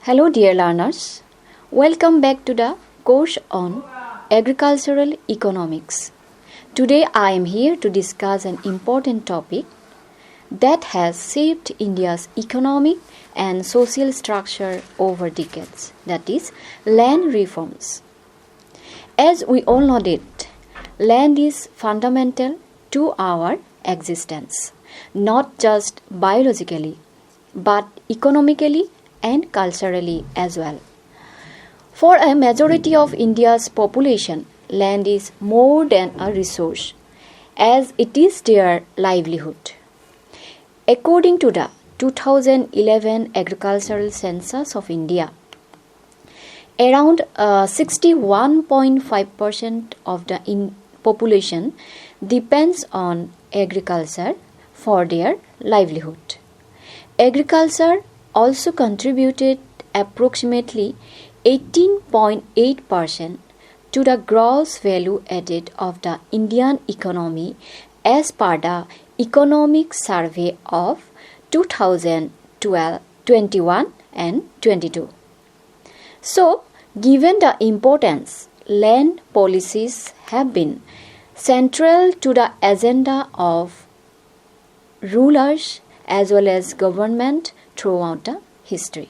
Hello dear learners, welcome back to the course on Agricultural Economics. Today I am here to discuss an important topic that has shaped India's economic and social structure over decades, that is land reforms. As we all know that land is fundamental to our existence, not just biologically but economically and culturally as well. For a majority of India's population, land is more than a resource, as it is their livelihood. According to the 2011 Agricultural Census of India, around 61.5% of the population depends on agriculture for their livelihood. Agriculture also contributed approximately 18.8% to the gross value added of the Indian economy as per the Economic Survey of 2012, 21 and 22. So, given the importance, land policies have been central to the agenda of rulers as well as government throughout the history.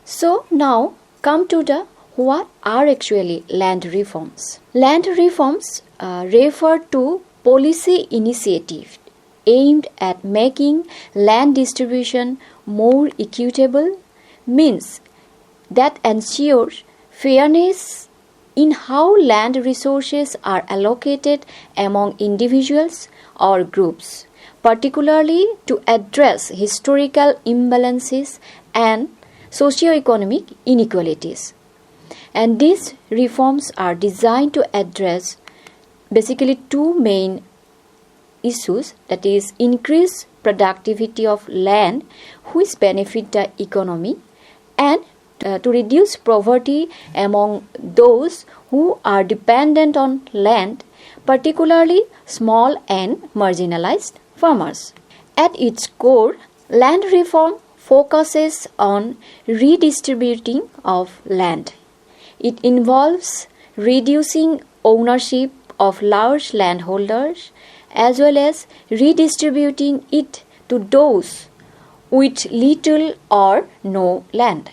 So now come to the what are actually land reforms. Land reforms refer to policy initiatives aimed at making land distribution more equitable, means that ensures fairness in how land resources are allocated among individuals or groups, particularly to address historical imbalances and socio-economic inequalities. And these reforms are designed to address basically two main issues, that is increase productivity of land which benefit the economy, and to reduce poverty among those who are dependent on land, particularly small and marginalized farmers. At its core, land reform focuses on redistributing of land. It involves reducing ownership of large landholders as well as redistributing it to those with little or no land.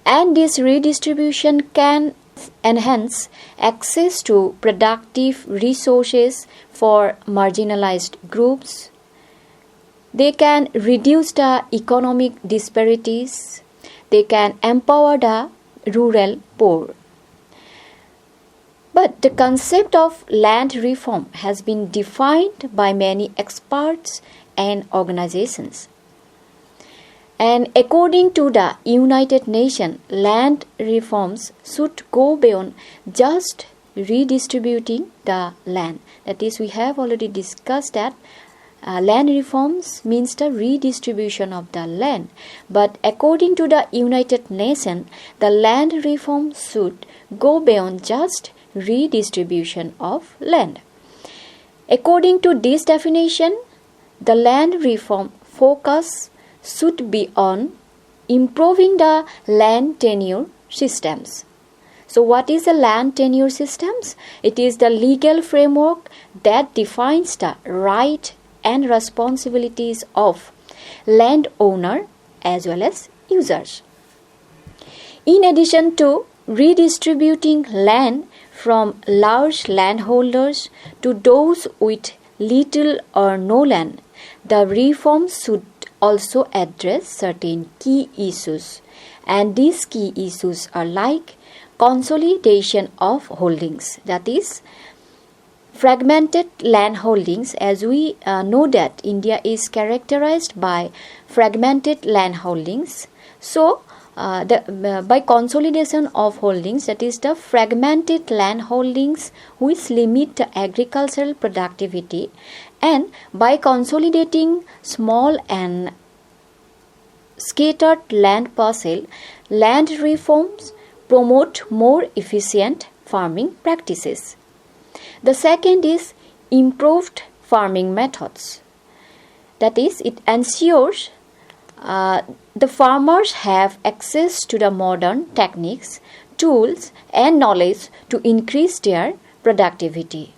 And this redistribution can enhance access to productive resources for marginalized groups. They can reduce the economic disparities. They can empower the rural poor. But the concept of land reform has been defined by many experts and organizations. And according to the United Nations, land reforms should go beyond just redistributing the land. That is, we have already discussed that land reforms means the redistribution of the land. But according to the United Nations, the land reform should go beyond just redistribution of land. According to this definition, the land reform focus should be on improving the land tenure systems. So what is the land tenure systems? It is the legal framework that defines the right and responsibilities of landowner as well as users. In addition to redistributing land from large landholders to those with little or no land, the reforms should also address certain key issues, and these key issues are like consolidation of holdings, that is fragmented land holdings, as we know that India is characterized by fragmented land holdings. So by consolidation of holdings, that is the fragmented land holdings which limit the agricultural productivity, and by consolidating small and scattered land parcel, land reforms promote more efficient farming practices. The second is improved farming methods. That is, it ensures the farmers have access to the modern techniques, tools, and knowledge to increase their productivity.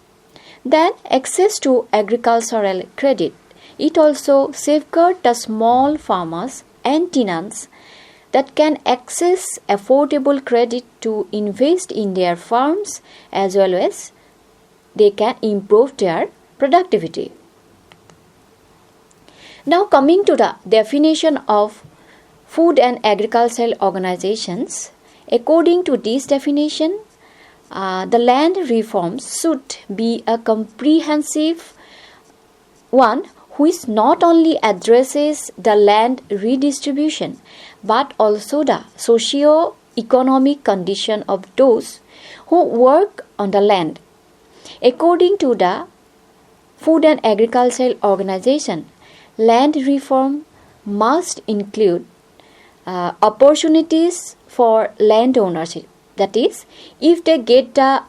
Then, access to agricultural credit. It also safeguards the small farmers and tenants that can access affordable credit to invest in their farms as well as they can improve their productivity. Now coming to the definition of food and agricultural organizations, according to this definition, the land reforms should be a comprehensive one which not only addresses the land redistribution but also the socio-economic condition of those who work on the land. According to the Food and Agricultural Organization, land reform must include opportunities for land ownership. That is, if they get the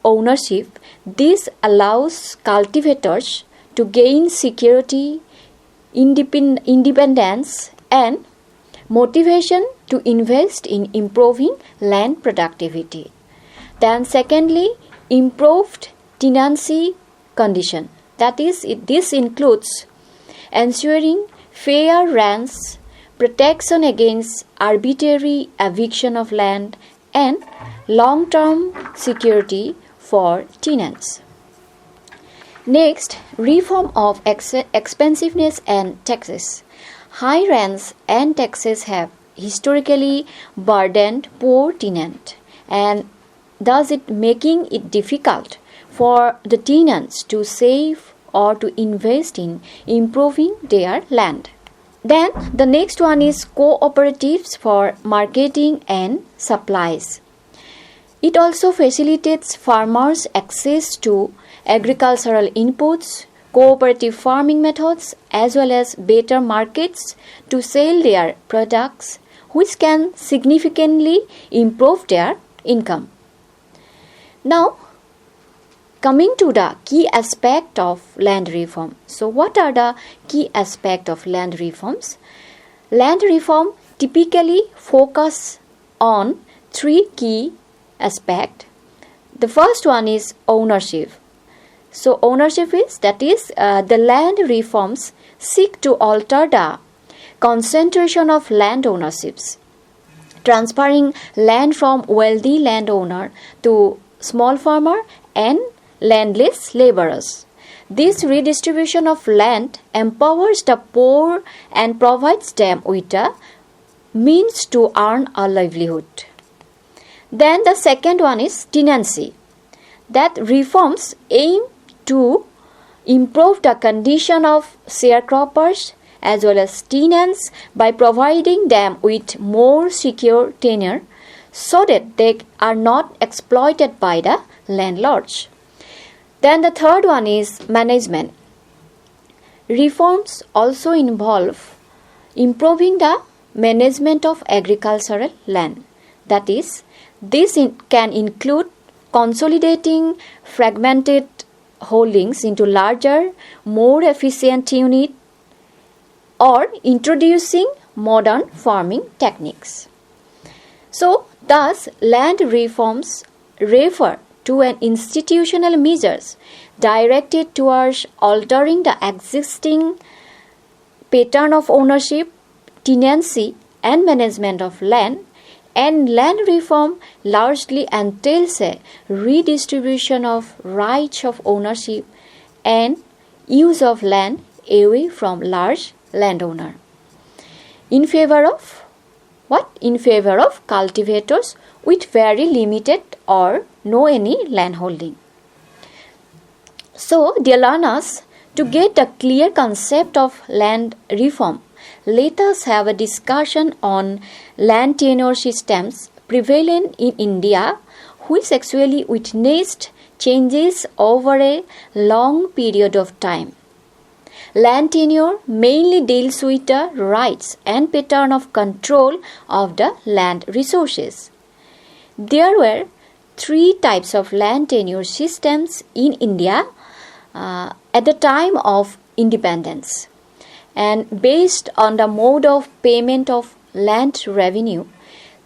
ownership, this allows cultivators to gain security, independence, and motivation to invest in improving land productivity. Then secondly, improved tenancy condition. That is, this includes ensuring fair rents, protection against arbitrary eviction of land, and long-term security for tenants. Next, reform of expensiveness and taxes. High rents and taxes have historically burdened poor tenants, and thus making it difficult for the tenants to save or to invest in improving their land. Then the next one is cooperatives for marketing and supplies. It also facilitates farmers' access to agricultural inputs, cooperative farming methods, as well as better markets to sell their products, which can significantly improve their income. Now, coming to the key aspect of land reform. So, what are the key aspects of land reforms? Land reform typically focus on three key aspects. The first one is ownership. So, ownership is the land reforms seek to alter the concentration of land ownerships, transferring land from wealthy landowner to small farmer and landless laborers. This redistribution of land empowers the poor and provides them with a means to earn a livelihood. Then the second one is tenancy. That reforms aim to improve the condition of sharecroppers as well as tenants by providing them with more secure tenure so that they are not exploited by the landlords. Then the third one is management. Reforms also involve improving the management of agricultural land. That is, this can include consolidating fragmented holdings into larger, more efficient units or introducing modern farming techniques. So, thus, land reforms refer to an institutional measures directed towards altering the existing pattern of ownership, tenancy, and management of land, and land reform largely entails a redistribution of rights of ownership and use of land away from large landowner in favor of what? In favor of cultivators with very limited or no any land holding. So, dear learners, to get a clear concept of land reform, let us have a discussion on land tenure systems prevalent in India, which actually witnessed changes over a long period of time. Land tenure mainly deals with the rights and pattern of control of the land resources. There were three types of land tenure systems in India at the time of independence. And based on the mode of payment of land revenue,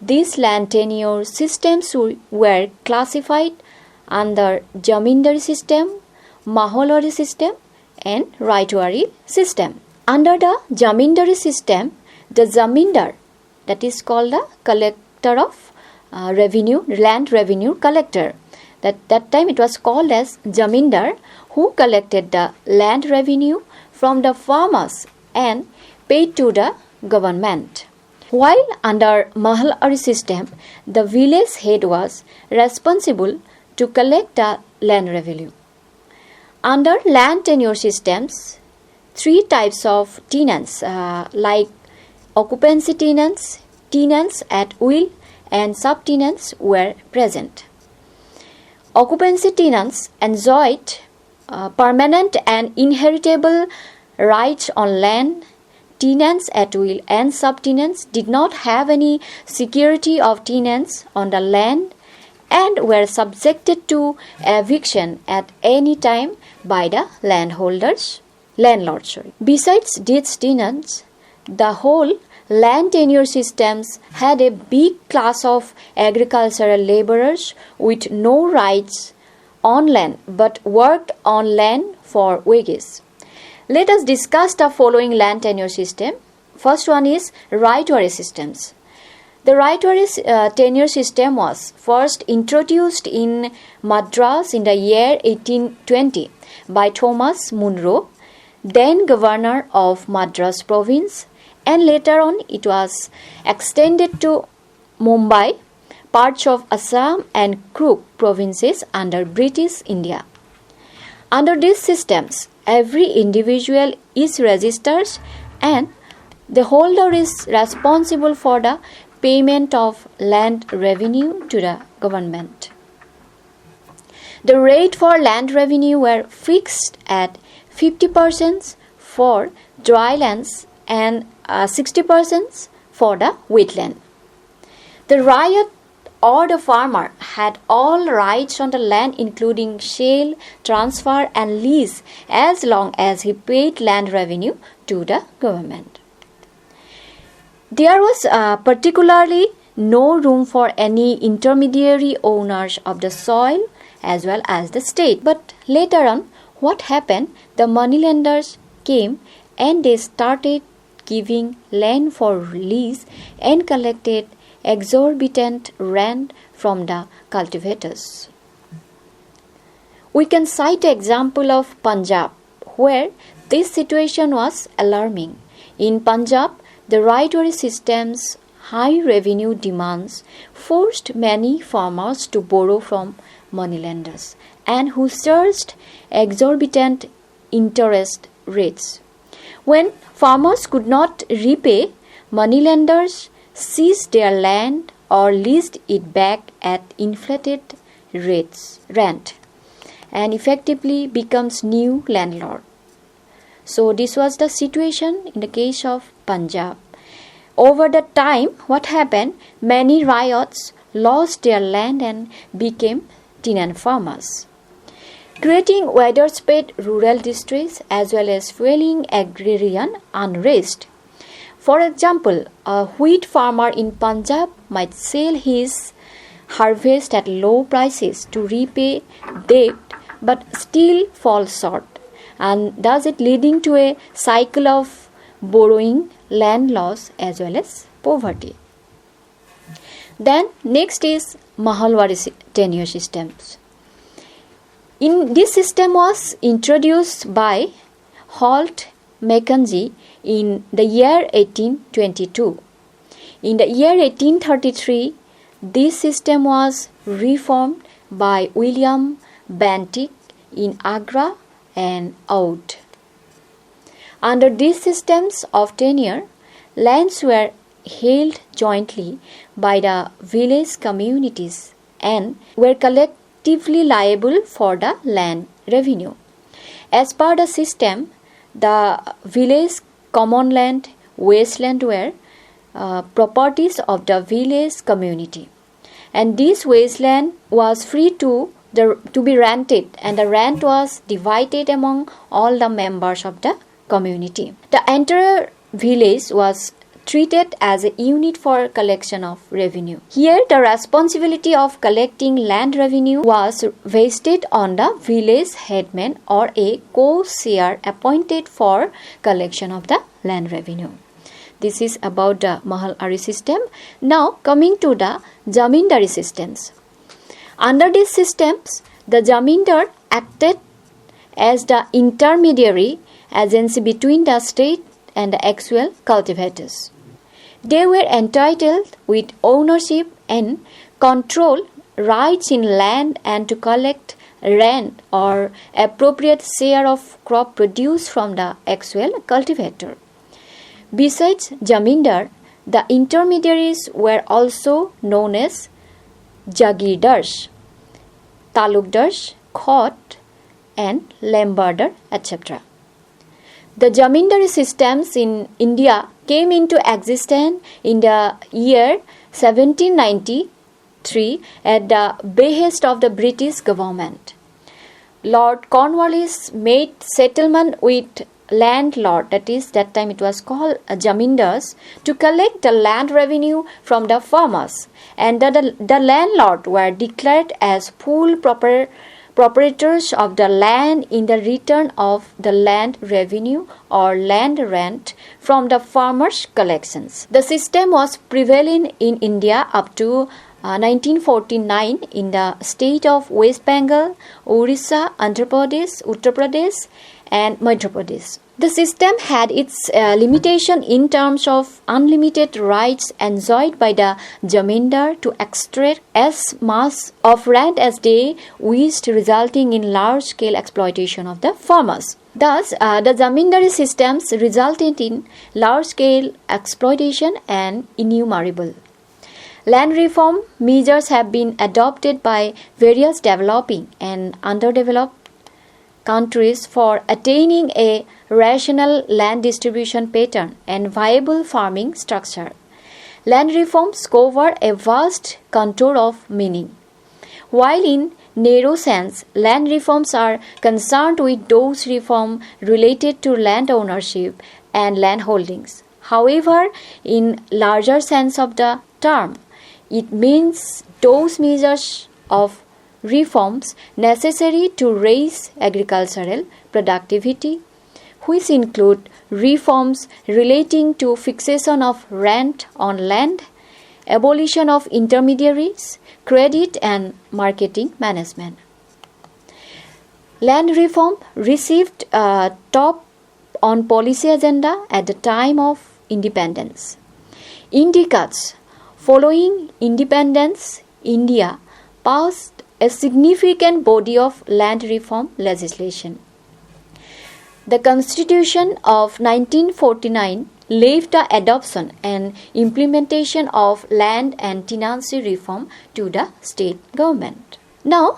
these land tenure systems were classified under Jamindari system, Maholwari system and Raitwari system. Under the Jamindari system, the Zamindar, that is called the collector of revenue, land revenue collector. That time it was called as Jamindar, who collected the land revenue from the farmers and paid to the government. While under Maholwari system, the village head was responsible to collect the land revenue. Under land tenure systems, three types of tenants like occupancy tenants, tenants at will and subtenants were present. Occupancy tenants enjoyed permanent and inheritable rights on land. Tenants at will and subtenants did not have any security of tenants on the land and were subjected to eviction at any time by the landlords. Besides these tenants, the whole land tenure systems had a big class of agricultural laborers with no rights on land but worked on land for wages. Let us discuss the following land tenure system. First one is Raitwari systems. The Raitwari tenure system was first introduced in Madras in the year 1820 by Thomas Munro, then governor of Madras province, and later on it was extended to Mumbai, parts of Assam and Cook provinces under British India. Under these systems, every individual is registered and the holder is responsible for the payment of land revenue to the government. The rate for land revenue were fixed at 50% for dry lands and 60% for the wetland. The ryot or the farmer had all rights on the land including sale, transfer and lease as long as he paid land revenue to the government. There was particularly no room for any intermediary owners of the soil as well as the state. But later on, what happened? The moneylenders came and they started giving land for lease and collected exorbitant rent from the cultivators. We can cite an example of Punjab, where this situation was alarming. In Punjab, the Raitwari system's high revenue demands forced many farmers to borrow from moneylenders and who charged exorbitant interest rates. When farmers could not repay, moneylenders seized their land or leased it back at inflated rent and effectively becomes new landlord. So this was the situation in the case of Punjab. Over the time, what happened? Many ryots lost their land and became tenant farmers, creating widespread rural distress as well as fueling agrarian unrest. For example, a wheat farmer in Punjab might sell his harvest at low prices to repay debt but still fall short, and thus it leading to a cycle of borrowing, land loss as well as poverty. Then next is Maholwari tenure systems. This system was introduced by Holt Mackenzie in the year 1822. In the year 1833, this system was reformed by William Bentinck in Agra and Oudh. Under these systems of tenure, lands were held jointly by the village communities and were collectively liable for the land revenue. As per the system, the village common land, wasteland were properties of the village community, and this wasteland was free to be rented, and the rent was divided among all the members of the community. The entire village was treated as a unit for collection of revenue. Here, the responsibility of collecting land revenue was vested on the village headman or a co-seer appointed for collection of the land revenue. This is about the Mahal-Ari system. Now, coming to the Zamindari systems. Under these systems, the Zamindar acted as the intermediary agency between the state and the actual cultivators. They were entitled with ownership and control rights in land and to collect rent or appropriate share of crop produce from the actual cultivator. Besides Zamindar, the intermediaries were also known as Jagirdars, Talukdars, Khot, and Lambardar, etc. The Zamindari systems in India came into existence in the year 1793 at the behest of the British government. Lord Cornwallis made settlement with landlord, that time it was called Zamindars, to collect the land revenue from the farmers, and the landlord were declared as full proprietors of the land in the return of the land revenue or land rent from the farmers' collections. The system was prevalent in India up to 1949 in the state of West Bengal, Orissa, Andhra Pradesh, Uttar Pradesh, and Madhya Pradesh. The system had its limitation in terms of unlimited rights enjoyed by the Zamindar to extract as much of rent as they wished, resulting in large-scale exploitation of the farmers. Thus, the Zamindari systems resulted in large-scale exploitation and innumerable. Land reform measures have been adopted by various developing and underdeveloped countries for attaining a rational land distribution pattern and viable farming structure. Land reforms cover a vast contour of meaning. While in narrow sense, land reforms are concerned with those reforms related to land ownership and land holdings. However, in larger sense of the term, it means those measures of reforms necessary to raise agricultural productivity, which include reforms relating to fixation of rent on land, abolition of intermediaries, credit and marketing management. Land reform received top on policy agenda at the time of independence. In decades following independence, India passed a significant body of land reform legislation. The Constitution of 1949 left the adoption and implementation of land and tenancy reform to the state government. Now,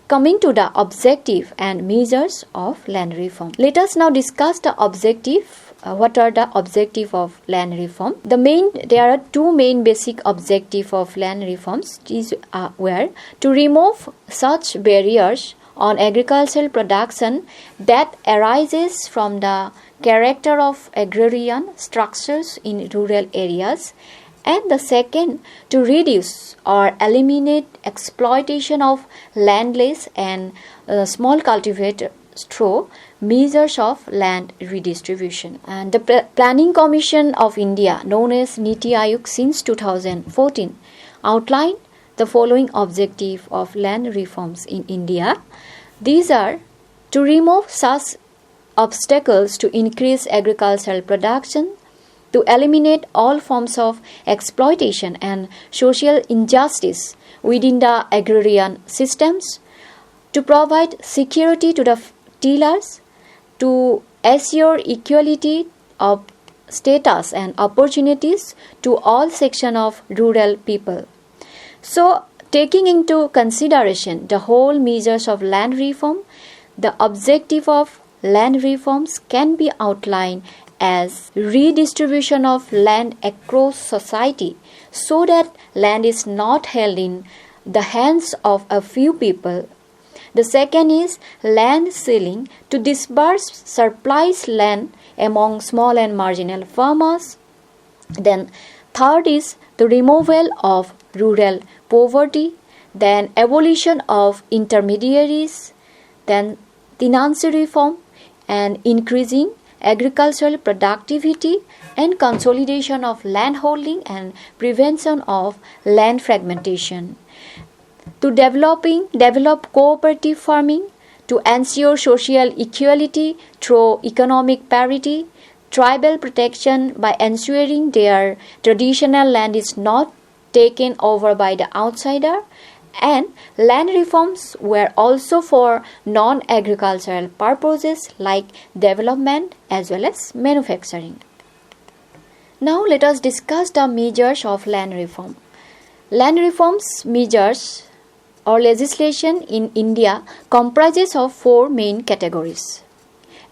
coming to the objective and measures of land reform. Let us now discuss the objective. What are the objectives of land reform? There are two main basic objectives of land reforms. These were to remove such barriers on agricultural production that arises from the character of agrarian structures in rural areas, and the second, to reduce or eliminate exploitation of landless and small cultivators through measures of land redistribution. And the Planning Commission of India, known as Niti Aayog since 2014, outlined the following objective of land reforms in India. These are to remove such obstacles to increase agricultural production, to eliminate all forms of exploitation and social injustice within the agrarian systems, to provide security to the tillers, to assure equality of status and opportunities to all sections of rural people. So, taking into consideration the whole measures of land reform, the objective of land reforms can be outlined as redistribution of land across society so that land is not held in the hands of a few people. The second is land ceiling to disburse surplus land among small and marginal farmers. Then third is the removal of rural poverty. Then abolition of intermediaries. Then tenancy reform and increasing agricultural productivity and consolidation of land holding and prevention of land fragmentation. To develop cooperative farming, to ensure social equality through economic parity, tribal protection by ensuring their traditional land is not taken over by the outsider, and land reforms were also for non-agricultural purposes like development as well as manufacturing. Now let us discuss the measures of land reform. Land reforms measures or legislation in India comprises of four main categories.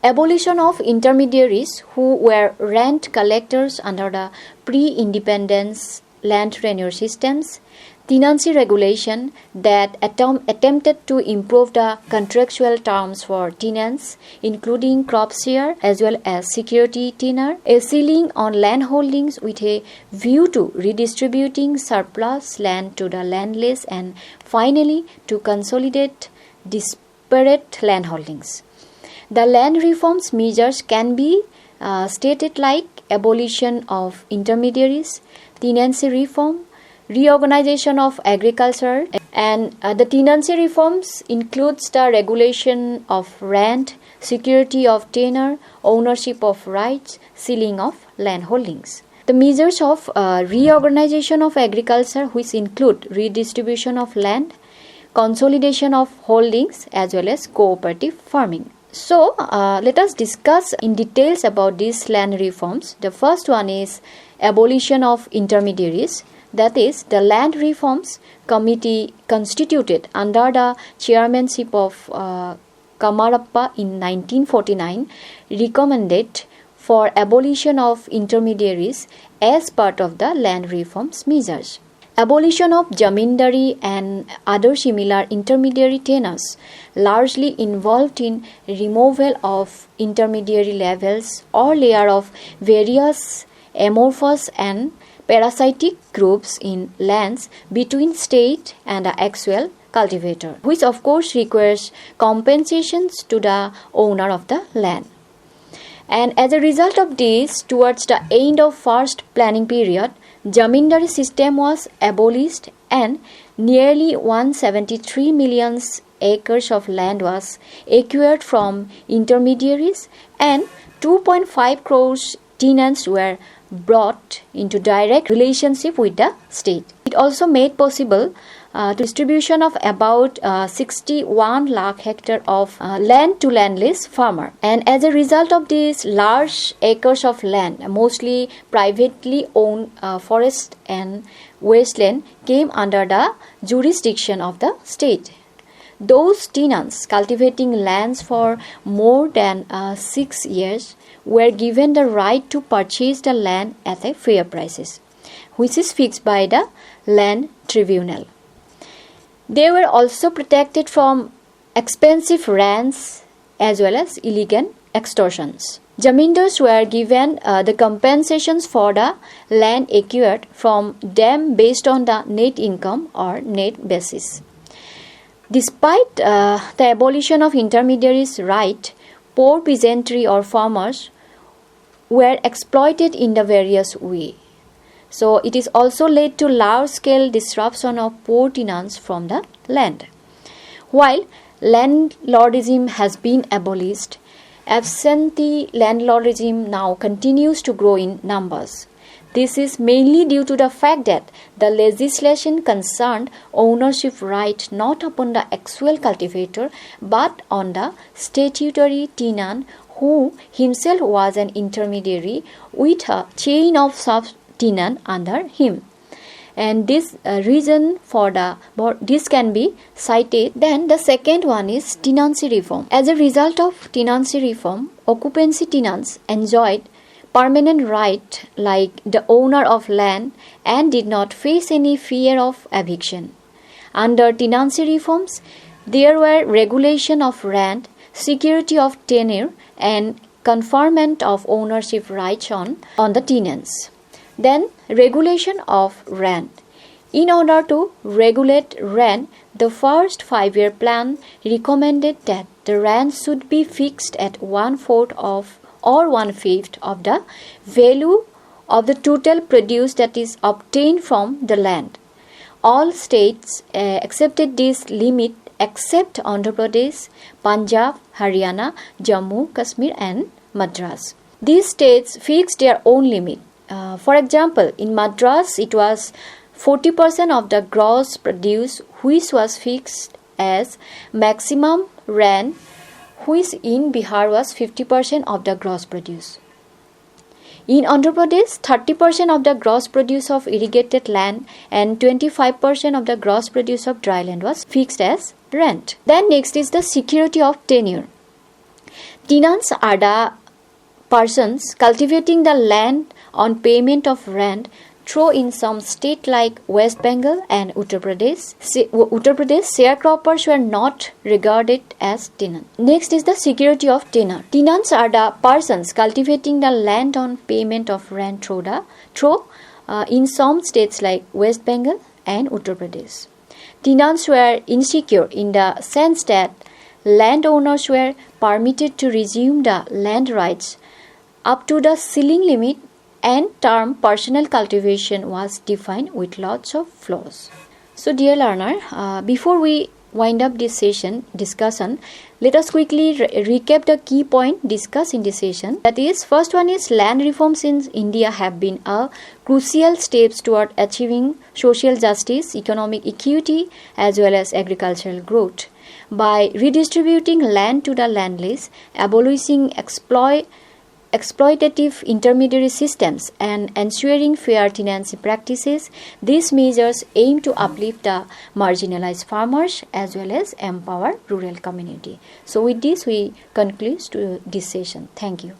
Abolition of intermediaries who were rent collectors under the pre-independence land tenure systems, tenancy regulation that attempted to improve the contractual terms for tenants, including crop share as well as security tenure, a ceiling on land holdings with a view to redistributing surplus land to the landless, and finally to consolidate disparate land holdings. The land reforms measures can be stated like abolition of intermediaries, tenancy reform, reorganization of agriculture, and the tenancy reforms includes the regulation of rent, security of tenure, ownership of rights, ceiling of land holdings. The measures of reorganization of agriculture, which include redistribution of land, consolidation of holdings as well as cooperative farming. So let us discuss in details about these land reforms. The first one is abolition of intermediaries. That is, the Land Reforms Committee constituted under the chairmanship of Kamarappa in 1949 recommended for abolition of intermediaries as part of the land reforms measures. Abolition of zamindari and other similar intermediary tenures largely involved in removal of intermediary levels or layer of various amorphous and parasitic groups in lands between state and the actual cultivator, which of course requires compensations to the owner of the land. And as a result of this, towards the end of first planning period, zamindari system was abolished and nearly 173 million acres of land was acquired from intermediaries and 2.5 crores tenants were brought into direct relationship with the state. It also made possible distribution of about 61 lakh hectare of land to landless farmer. And as a result of these large acres of land, mostly privately owned forest and wasteland came under the jurisdiction of the state. Those tenants cultivating lands for more than 6 years were given the right to purchase the land at a fair prices, which is fixed by the land tribunal. They were also protected from expensive rents as well as illegal extortions. Zamindars were given the compensations for the land acquired from them based on the net income or net basis. Despite the abolition of intermediaries' right, poor peasantry or farmers were exploited in the various way. So it is also led to large-scale disruption of poor tenants from the land. While landlordism has been abolished, absentee landlordism now continues to grow in numbers. This is mainly due to the fact that the legislation concerned ownership right not upon the actual cultivator but on the statutory tenant who himself was an intermediary with a chain of sub-tenant under him. And this reason for this can be cited. Then the second one is tenancy reform. As a result of tenancy reform, occupancy tenants enjoyed permanent right like the owner of land and did not face any fear of eviction. Under tenancy reforms, There were regulation of rent, security of tenure, and conferment of ownership rights on the tenants. Then regulation of rent. In order to regulate rent, the first 5-year plan recommended that the rent should be fixed at 1/4 of or 1/5 of the value of the total produce that is obtained from the land. All states accepted this limit except Andhra Pradesh, Punjab, Haryana, Jammu, Kashmir and Madras. These states fixed their own limit. For example, in Madras it was 40% of the gross produce, which was fixed as maximum rent, which in Bihar was 50% of the gross produce. In Andhra Pradesh, 30% of the gross produce of irrigated land and 25% of the gross produce of dry land was fixed as rent. Then next is the security of tenure. Tenants are the persons cultivating the land on payment of rent through in some state like West Bengal and Uttar Pradesh. Sharecroppers were not regarded as tenants. Next is the security of tenure. Tenants are the persons cultivating the land on payment of rent through in some states like West Bengal and Uttar Pradesh. Tenants were insecure in the sense that landowners were permitted to resume the land rights up to the ceiling limit, and term personal cultivation was defined with lots of flaws. So dear learner, before we wind up this discussion, let us quickly recap the key point discussed in this session. That is, first one is land reforms in India have been a crucial steps toward achieving social justice, economic equity as well as agricultural growth. By redistributing land to the landless, abolishing exploitative intermediary systems and ensuring fair tenancy practices, these measures aim to uplift the marginalized farmers as well as empower rural community. So with this we conclude this session. Thank you.